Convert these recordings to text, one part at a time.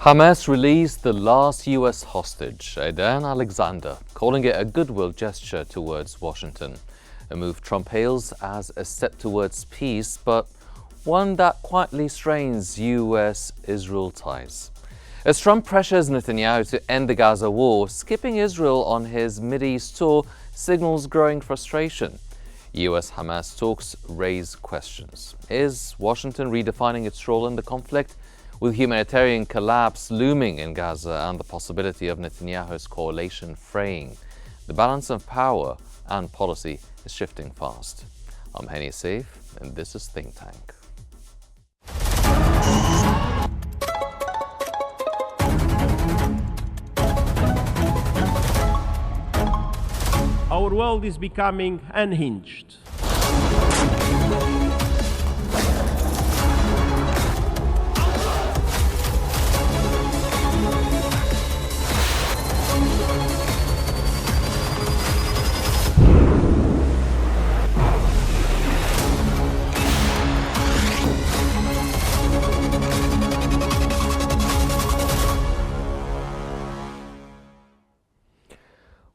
Hamas released the last U.S. hostage, Aidan Alexander, calling it a goodwill gesture towards Washington, a move Trump hails as a step towards peace, but one that quietly strains U.S.-Israel ties. As Trump pressures Netanyahu to end the Gaza war, skipping Israel on his Mideast tour signals growing frustration. U.S.-Hamas talks raise questions. Is Washington redefining its role in the conflict? With humanitarian collapse looming in Gaza and the possibility of Netanyahu's coalition fraying, the balance of power and policy is shifting fast. I'm Henny Saif, and this is Think Tank. Our world is becoming unhinged.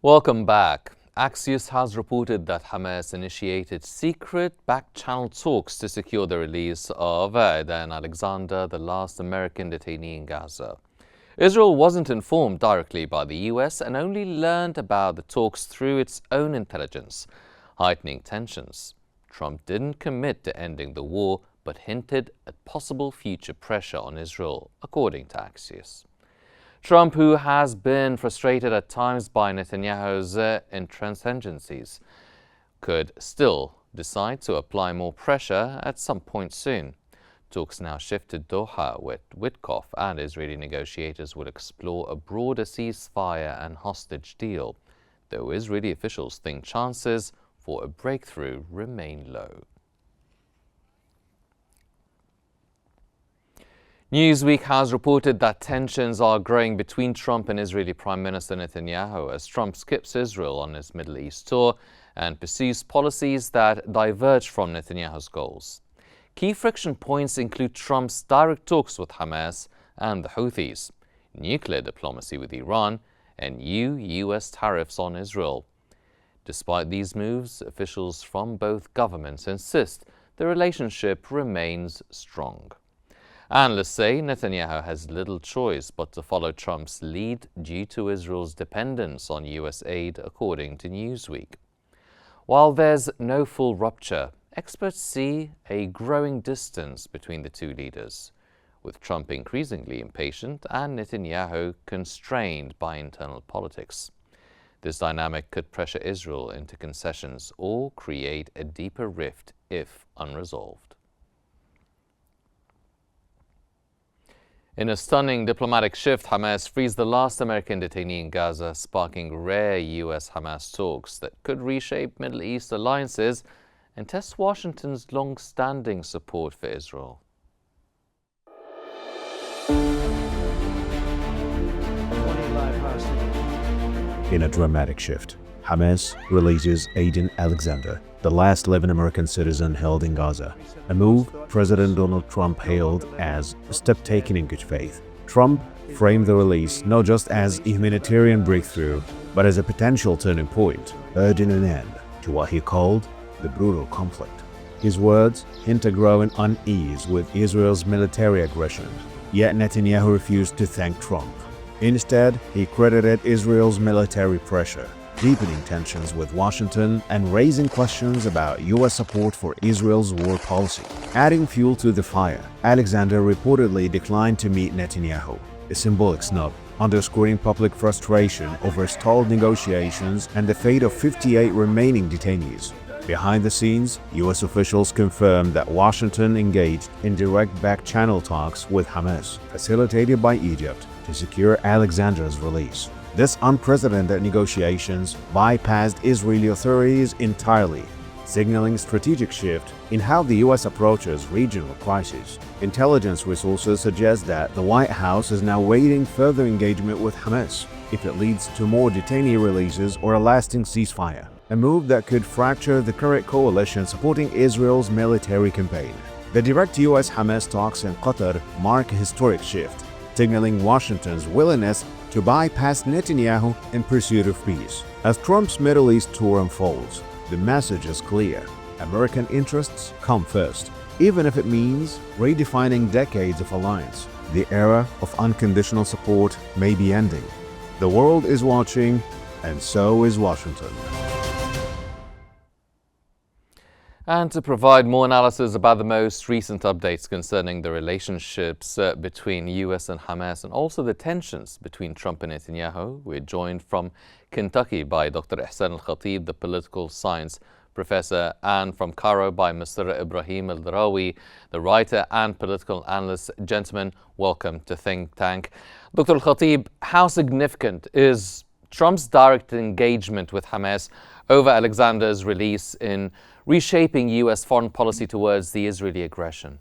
Welcome back. Qnews has reported that Hamas initiated secret back-channel talks to secure the release of Aidan Alexander, the last American detainee in Gaza. Israel wasn't informed directly by the US and only learned about the talks through its own intelligence, heightening tensions. Trump didn't commit to ending the war, but hinted at possible future pressure on Israel, according to Qnews. Trump, who has been frustrated at times by Netanyahu's intransigencies, could still decide to apply more pressure at some point soon. Talks now shift to Doha, where Witkoff and Israeli negotiators will explore a broader ceasefire and hostage deal, though Israeli officials think chances for a breakthrough remain low. Newsweek has reported that tensions are growing between Trump and Israeli Prime Minister Netanyahu as Trump skips Israel on his Middle East tour and pursues policies that diverge from Netanyahu's goals. Key friction points include Trump's direct talks with Hamas and the Houthis, nuclear diplomacy with Iran, and new U.S. tariffs on Israel. Despite these moves, officials from both governments insist the relationship remains strong. Analysts say Netanyahu has little choice but to follow Trump's lead due to Israel's dependence on U.S. aid, according to Newsweek. While there's no full rupture, experts see a growing distance between the two leaders, with Trump increasingly impatient and Netanyahu constrained by internal politics. This dynamic could pressure Israel into concessions or create a deeper rift if unresolved. In a stunning diplomatic shift, Hamas frees the last American detainee in Gaza, sparking rare U.S.-Hamas talks that could reshape Middle East alliances and test Washington's long-standing support for Israel. In a dramatic shift, Hamas releases Aidan Alexander, the last living American citizen held in Gaza, a move President Donald Trump hailed as a step taken in good faith. Trump framed the release not just as a humanitarian breakthrough, but as a potential turning point, urging an end to what he called the brutal conflict. His words hint a growing unease with Israel's military aggression, yet Netanyahu refused to thank Trump. Instead, he credited Israel's military pressure, deepening tensions with Washington and raising questions about U.S. support for Israel's war policy. Adding fuel to the fire, Alexander reportedly declined to meet Netanyahu, a symbolic snub, underscoring public frustration over stalled negotiations and the fate of 58 remaining detainees. Behind the scenes, U.S. officials confirmed that Washington engaged in direct back-channel talks with Hamas, facilitated by Egypt, to secure Alexander's release. This unprecedented negotiations bypassed Israeli authorities entirely, signaling a strategic shift in how the U.S. approaches regional crises. Intelligence resources suggest that the White House is now awaiting further engagement with Hamas if it leads to more detainee releases or a lasting ceasefire, a move that could fracture the current coalition supporting Israel's military campaign. The direct U.S.-Hamas talks in Qatar mark a historic shift. signaling Washington's willingness to bypass Netanyahu in pursuit of peace. As Trump's Middle East tour unfolds, the message is clear. American interests come first, even if it means redefining decades of alliance. The era of unconditional support may be ending. The world is watching, and so is Washington. And to provide more analysis about the most recent updates concerning the relationships between US and Hamas and also the tensions between Trump and Netanyahu, we're joined from Kentucky by Dr. Ihsan Al-Khatib, the political science professor, and from Cairo by Mr. Ibrahim Al-Darawi, the writer and political analyst. Gentlemen, welcome to Think Tank. Dr. Al-Khatib, how significant is Trump's direct engagement with Hamas over Alexander's release in reshaping U.S. foreign policy towards the Israeli aggression?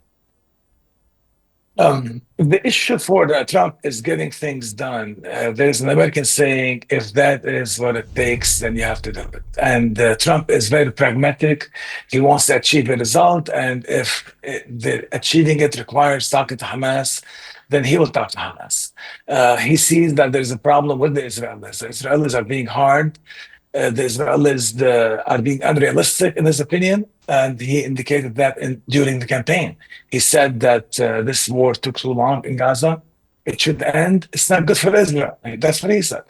The issue for Trump is getting things done. There's an American saying, if that is what it takes, then you have to do it. And Trump is very pragmatic. He wants to achieve a result. And if achieving it requires talking to Hamas, then he will talk to Hamas. He sees that there's a problem with the Israelis. The Israelis are being hard. The Israelis are being unrealistic in his opinion, and he indicated that during the campaign. He said that this war took too long in Gaza. It should end. It's not good for Israel. That's what he said.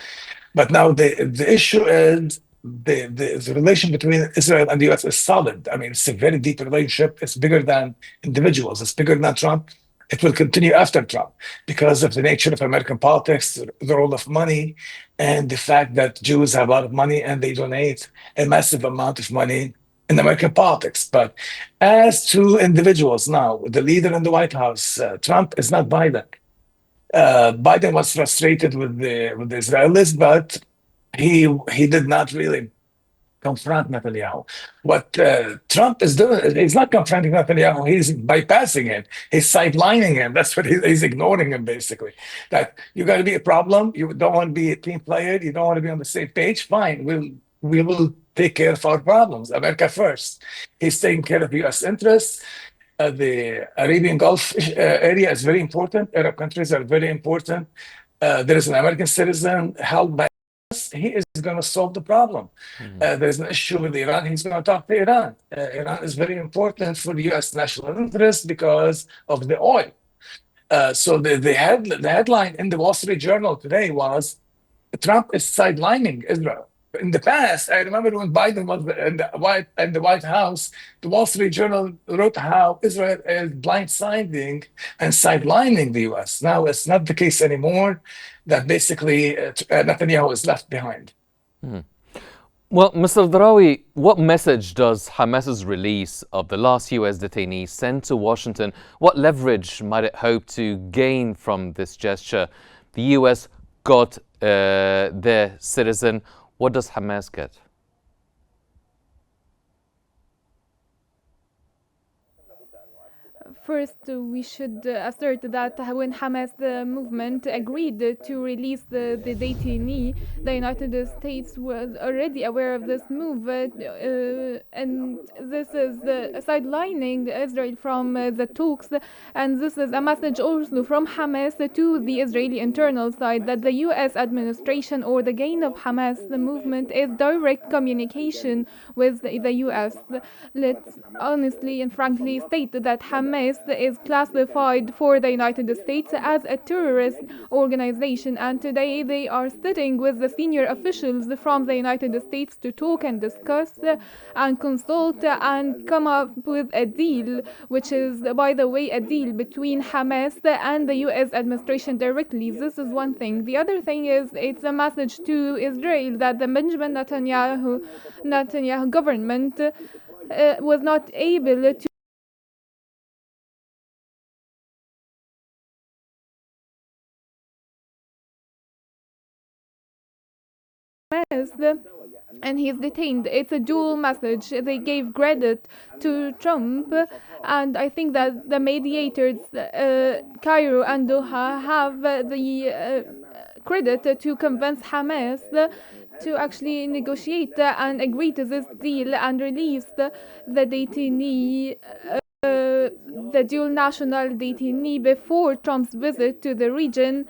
But now the issue is the relation between Israel and the U.S. is solid. I mean, it's a very deep relationship. It's bigger than individuals. It's bigger than Trump. It will continue after Trump because of the nature of American politics, the role of money, and the fact that Jews have a lot of money and they donate a massive amount of money in American politics. But as to individuals now, the leader in the White House, Trump is not Biden. Biden was frustrated with the Israelis, but he did not really confront Netanyahu. What Trump is doing, he's not confronting Netanyahu, he's bypassing him. He's sidelining him. That's what he's ignoring him, basically. That you got to be a problem. You don't want to be a team player. You don't want to be on the same page. Fine, we will take care of our problems. America first. He's taking care of U.S. interests. The Arabian Gulf area is very important. Arab countries are very important. There is an American citizen held by he is going to solve the problem. There's an issue with Iran. He's going to talk to Iran. Iran is very important for the U.S. national interest because of the oil. So the headline in the Wall Street Journal today was Trump is sidelining Israel. In the past, I remember when Biden was in the White House, the Wall Street Journal wrote how Israel is blindsiding and sidelining the U.S. Now it's not the case anymore. That basically Netanyahu is left behind. Well, Mr. Darawi, what message does Hamas's release of the last U.S. detainee send to Washington? What leverage might it hope to gain from this gesture? The U.S. got their citizen. What does Hamas get? First, we should assert that when Hamas movement agreed to release the detainee, the United States was already aware of this move, and this is sidelining Israel from the talks, and this is a message also from Hamas to the Israeli internal side that the U.S. administration or the gain of Hamas movement is direct communication with the U.S. Let's honestly and frankly state that Hamas is classified for the United States as a terrorist organization, and today they are sitting with the senior officials from the United States to talk and discuss and consult and come up with a deal, which is, by the way, a deal between Hamas and the U.S. administration directly. This is one thing. The other thing is it's a message to Israel that the Benjamin Netanyahu government was not able to and he's detained. It's a dual message. They gave credit to Trump, and I think that the mediators, Cairo and Doha, have the credit to convince Hamas to actually negotiate and agree to this deal and release the detainee the dual national detainee before Trump's visit to the region,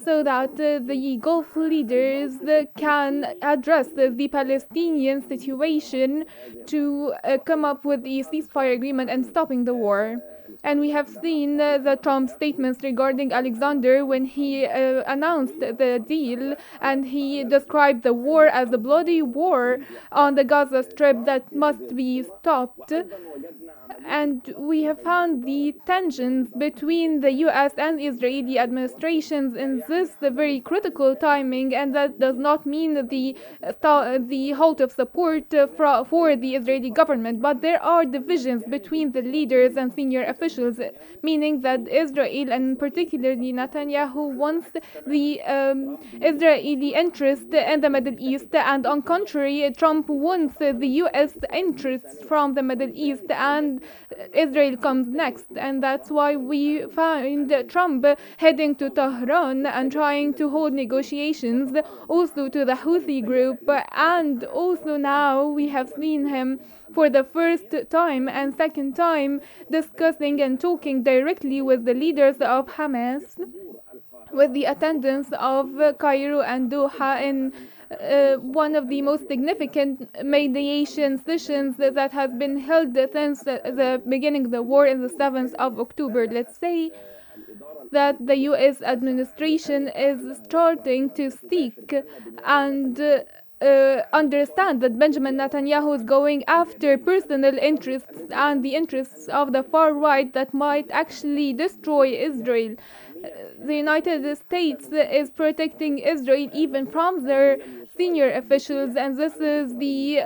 so that the Gulf leaders can address the Palestinian situation to come up with a ceasefire agreement and stopping the war. And we have seen the Trump statements regarding Alexander when he announced the deal, and he described the war as a bloody war on the Gaza Strip that must be stopped. And we have found the tensions between the US and Israeli administrations in this the very critical timing, and that does not mean the halt of support for the Israeli government, but there are divisions between the leaders and senior officials, meaning that Israel, and particularly Netanyahu, wants the Israeli interest in the Middle East, and on contrary, Trump wants the US interests from the Middle East, and Israel comes next. And that's why we find Trump heading to Tehran and trying to hold negotiations also to the Houthi group, and also now we have seen him for the first time and second time discussing and talking directly with the leaders of Hamas, with the attendance of Cairo and Doha in one of the most significant mediation sessions that has been held since the beginning of the war in the 7th of October. Let's say that the US administration is starting to seek and understand that Benjamin Netanyahu is going after personal interests and the interests of the far right that might actually destroy Israel. The United States is protecting Israel even from their senior officials, and this is the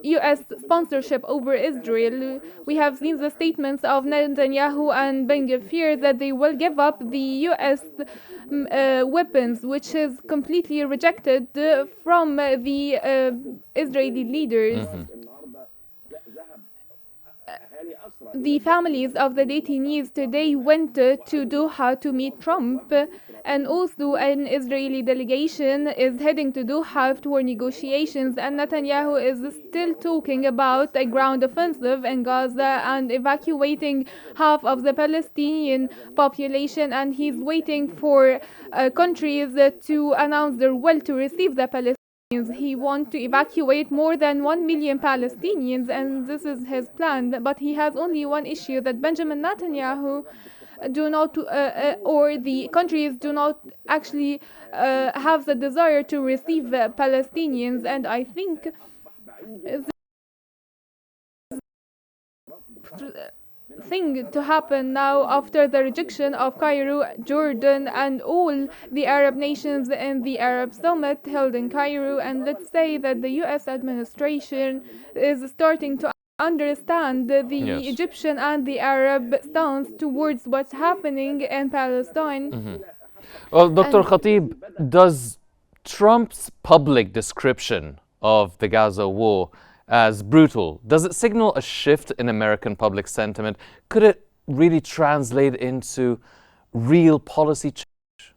US sponsorship over Israel. We have seen the statements of Netanyahu and Ben Gvir that they will give up the US weapons, which is completely rejected from the Israeli leaders. The families of the detainees today went to Doha to meet Trump, and also an Israeli delegation is heading to Doha for negotiations, and Netanyahu is still talking about a ground offensive in Gaza and evacuating half of the Palestinian population, and he's waiting for countries to announce their will to receive the Palestinians. He wants to evacuate more than 1 million Palestinians, and this is his plan. But he has only one issue, that Benjamin Netanyahu do not, or the countries do not actually have the desire to receive Palestinians. And I think thing to happen now after the rejection of Cairo, Jordan, and all the Arab nations in the Arab Summit held in Cairo. And let's say that the US administration is starting to understand the Egyptian and the Arab stance towards what's happening in Palestine. Well, Dr. Khatib, does Trump's public description of the Gaza war as brutal, does it signal a shift in American public sentiment? Could it really translate into real policy change?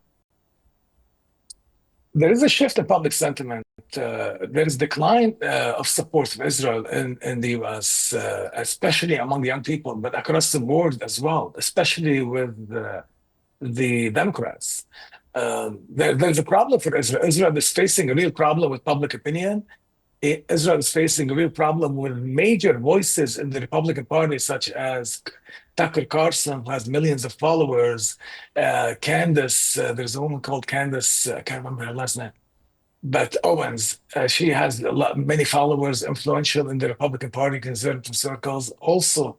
There is a shift in public sentiment. There is decline of support for Israel in the US, especially among young people, but across the board as well, especially with the Democrats. There's a problem for Israel. Israel is facing a real problem with public opinion. Israel is facing a real problem with major voices in the Republican Party, such as Tucker Carlson, who has millions of followers. Candace, there's a woman called Candace, I can't remember her last name, but Owens, she has many followers, influential in the Republican Party, conservative circles. Also,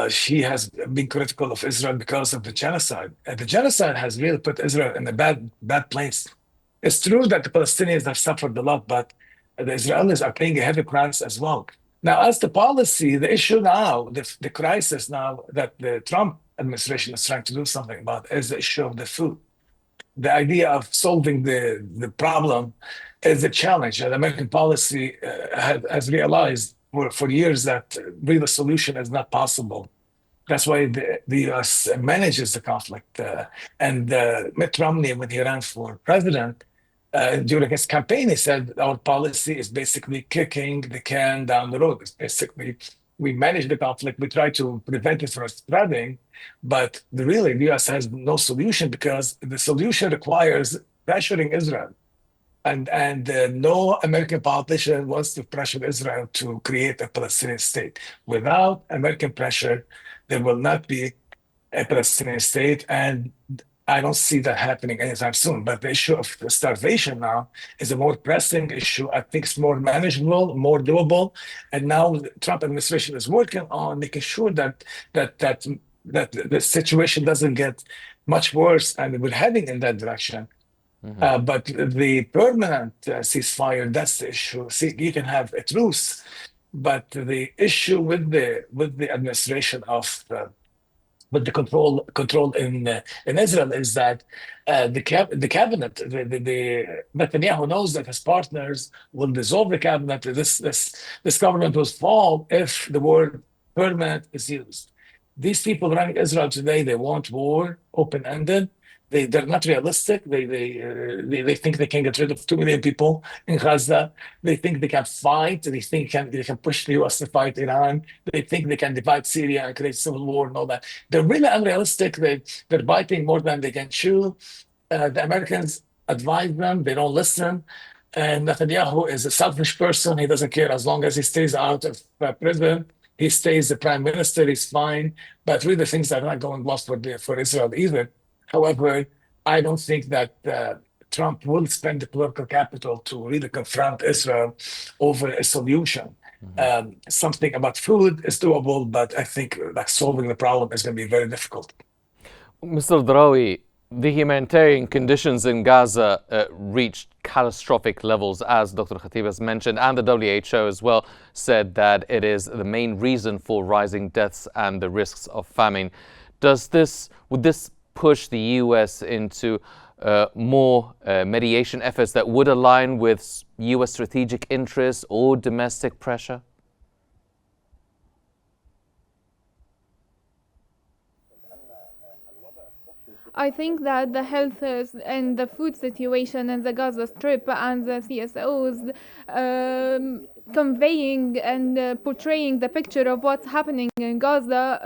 she has been critical of Israel because of the genocide. The genocide has really put Israel in a bad place. It's true that the Palestinians have suffered a lot, but the Israelis are paying a heavy price as well. Now, as the policy, the issue now, the crisis now that the Trump administration is trying to do something about is the issue of the food. The idea of solving the problem is a challenge. And American policy has realized for years that real solution is not possible. That's why the US manages the conflict. And Mitt Romney, when he ran for president, during his campaign, he said our policy is basically kicking the can down the road. It's basically we manage the conflict, we try to prevent it from spreading, but really the US has no solution because the solution requires pressuring Israel. And no American politician wants to pressure Israel to create a Palestinian state. Without American pressure, there will not be a Palestinian state, and I don't see that happening anytime soon. But the issue of starvation now is a more pressing issue. I think it's more manageable, more doable, and now the Trump administration is working on making sure that the situation doesn't get much worse, and we're heading in that direction. But the permanent ceasefire, that's the issue. See, you can have a truce, but the issue with the administration of with the control in Israel is that the cabinet, the Netanyahu knows that his partners will dissolve the cabinet. This government will fall if the word permanent is used. These people running Israel today, they want war, open-ended. They're not realistic. They think they can get rid of 2 million people in Gaza. They think they can fight. They think they can push the US to fight Iran. They think they can divide Syria and create civil war and all that. They're really unrealistic. They're biting more than they can chew. The Americans advise them. They don't listen. And Netanyahu is a selfish person. He doesn't care as long as he stays out of prison. He stays the prime minister. He's fine. But really, things are not going well for Israel either. However, I don't think that Trump will spend the political capital to really confront Israel over a solution. Something about food is doable, but I think like solving the problem is going to be very difficult. Mr. Drawi, the humanitarian conditions in Gaza reached catastrophic levels, as Dr. Khatib has mentioned, and the WHO as well said that it is the main reason for rising deaths and the risks of famine. Would this push the US into more mediation efforts that would align with US strategic interests or domestic pressure? I think that the health and the food situation in the Gaza Strip and the CSOs conveying and portraying the picture of what's happening in Gaza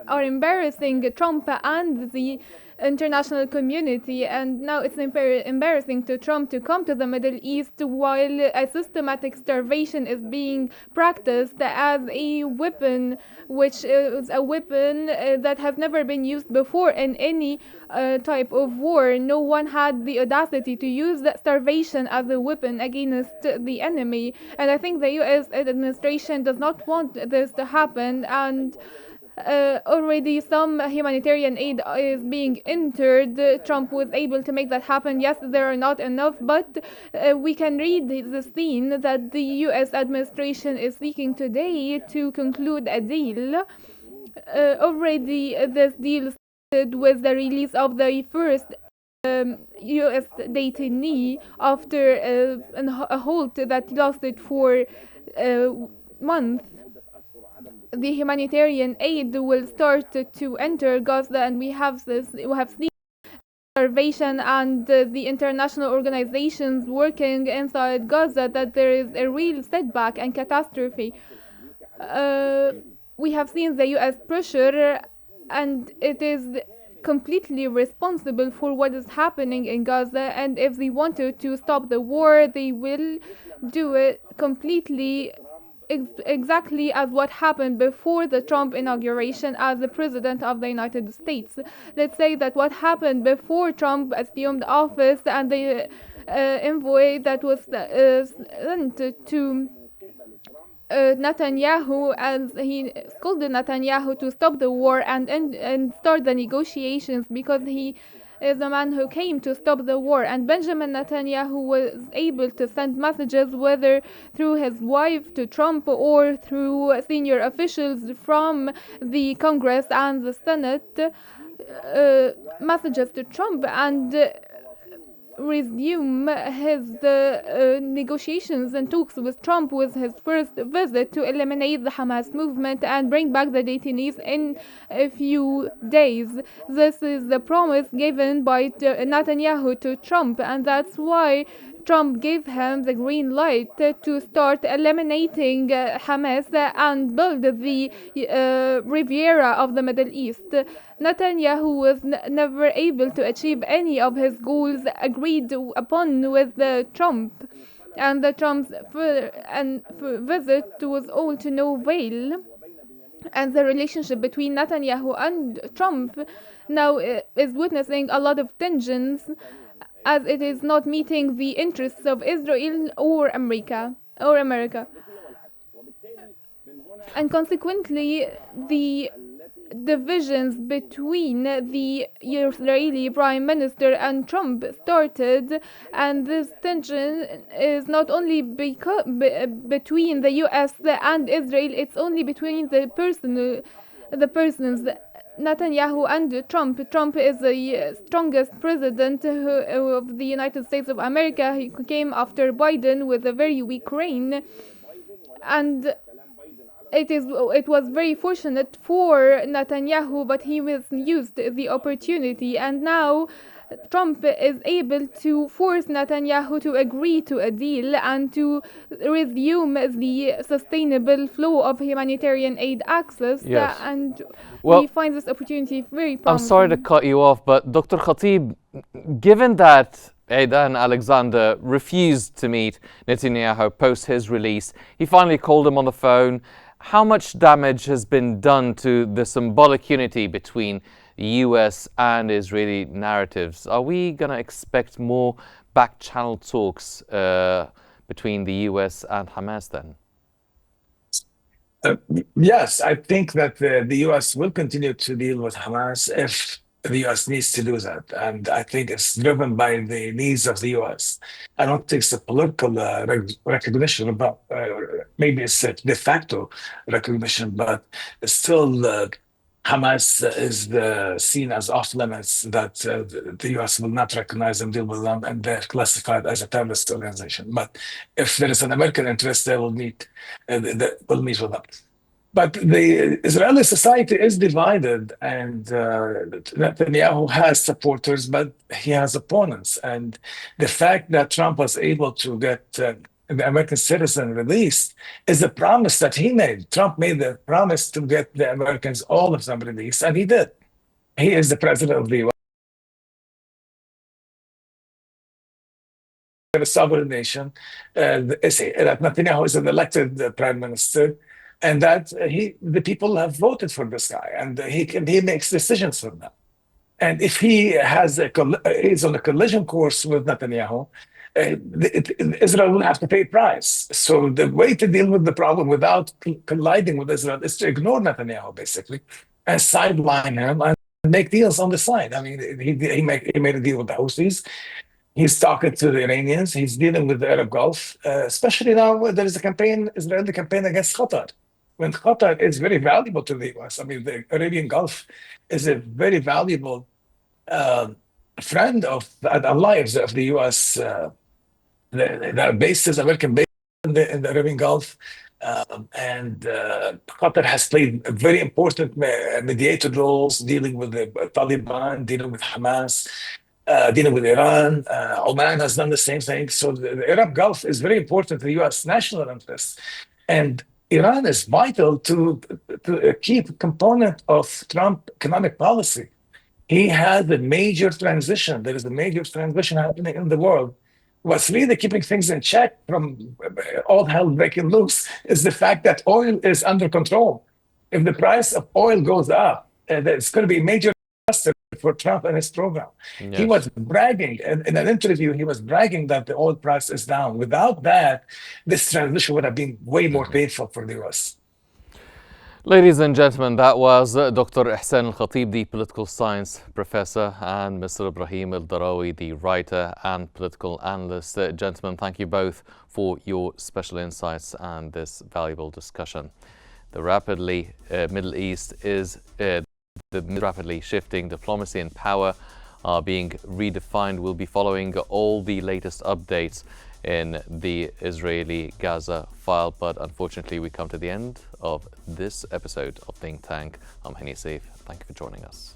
are embarrassing Trump and the international community, and now it's embarrassing to Trump to come to the Middle East while a systematic starvation is being practiced as a weapon, which is a weapon that has never been used before in any type of war. No one had the audacity to use that starvation as a weapon against the enemy, and I think the US administration does not want this to happen, and already some humanitarian aid is being entered. Trump was able to make that happen. Yes, there are not enough, but we can read the scene that the US administration is seeking today to conclude a deal. Already this deal started with the release of the first US detainee after a halt that lasted for months. The humanitarian aid will start to enter Gaza, and we have seen starvation and the international organizations working inside Gaza that there is a real setback and catastrophe. We have seen the US pressure, and it is completely responsible for what is happening in Gaza, and if they wanted to stop the war, they will do it completely exactly as what happened before the Trump inauguration as the President of the United States. Let's say that what happened before Trump assumed office and the envoy that was sent to Netanyahu, as he scolded Netanyahu to stop the war and start the negotiations, because he is a man who came to stop the war. And Benjamin Netanyahu was able to send messages, whether through his wife to Trump or through senior officials from the Congress and the Senate, messages to Trump, and resume his negotiations and talks with Trump with his first visit to eliminate the Hamas movement and bring back the detainees in a few days. This is the promise given by Netanyahu to Trump, and that's why Trump gave him the green light to start eliminating Hamas and build the Riviera of the Middle East. Netanyahu was never able to achieve any of his goals agreed upon with Trump, and the Trump's visit was all to no avail. And the relationship between Netanyahu and Trump now is witnessing a lot of tensions, as it is not meeting the interests of Israel or America. And consequently, the divisions between the Israeli Prime Minister and Trump started, and this tension is not only between the US and Israel, it's only between the persons Netanyahu and Trump. Trump is the strongest president of the United States of America. He came after Biden with a very weak reign, and it was very fortunate for Netanyahu, but he misused the opportunity, and now Trump is able to force Netanyahu to agree to a deal and to resume the sustainable flow of humanitarian aid access. Yes. And Well, we find this opportunity very I'm promising. sorry to cut you off, but Dr. Khatib, given that Aidan Alexander refused to meet Netanyahu post his release, he finally called him on the phone. How much damage has been done to the symbolic unity between US and Israeli narratives? Are we going to expect more back-channel talks between the US and Hamas then? Yes, I think that the US will continue to deal with Hamas if the US needs to do that. And I think it's driven by the needs of the US. I don't think it's a political recognition, about maybe it's a de facto recognition, but still Hamas is seen as off limits, that the US will not recognize and deal with them, and they're classified as a terrorist organization. But if there is an American interest, they will meet with them. But the Israeli society is divided, and Netanyahu has supporters, but he has opponents. And the fact that Trump was able to get the American citizen released is a promise that he made. Trump made the promise to get the Americans, all of them, released, and he did. He is the president of the US, a sovereign nation. That Netanyahu is an elected prime minister, and that the people have voted for this guy, and he makes decisions for them. And if he is on a collision course with Netanyahu, Israel will have to pay a price. So the way to deal with the problem without colliding with Israel is to ignore Netanyahu, basically, and sideline him and make deals on the side. I mean, he made a deal with the Houthis. He's talking to the Iranians. He's dealing with the Arab Gulf, especially now there is a Israeli campaign against Qatar. When Qatar is very valuable to the US. I mean, the Arabian Gulf is a very valuable friend of the allies of the US. There are bases, American bases in the Arabian Gulf. And Qatar has played very important mediator roles, dealing with the Taliban, dealing with Hamas, dealing with Iran. Oman has done the same thing. So the Arab Gulf is very important to the US national interests. And Iran is vital to a key component of Trump economic policy. He had a major transition. There is a major transition happening in the world. What's really keeping things in check from all hell breaking loose is the fact that oil is under control. If the price of oil goes up, it's going to be a major disaster for Trump and his program. Yes. He was bragging in an interview. He was bragging that the oil price is down. Without that, this transition would have been way more painful for the US. Ladies and gentlemen, that was Dr. Ihsan Al-Khatib, the political science professor, and Mr. Ibrahim Al-Darawi, the writer and political analyst. Gentlemen, thank you both for your special insights and this valuable discussion. The rapidly Middle East is the rapidly shifting diplomacy and power are being redefined. We'll be following all the latest updates in the Israeli Gaza file, but unfortunately we come to the end of this episode of Think Tank. I'm Hani Saif. Thank you for joining us.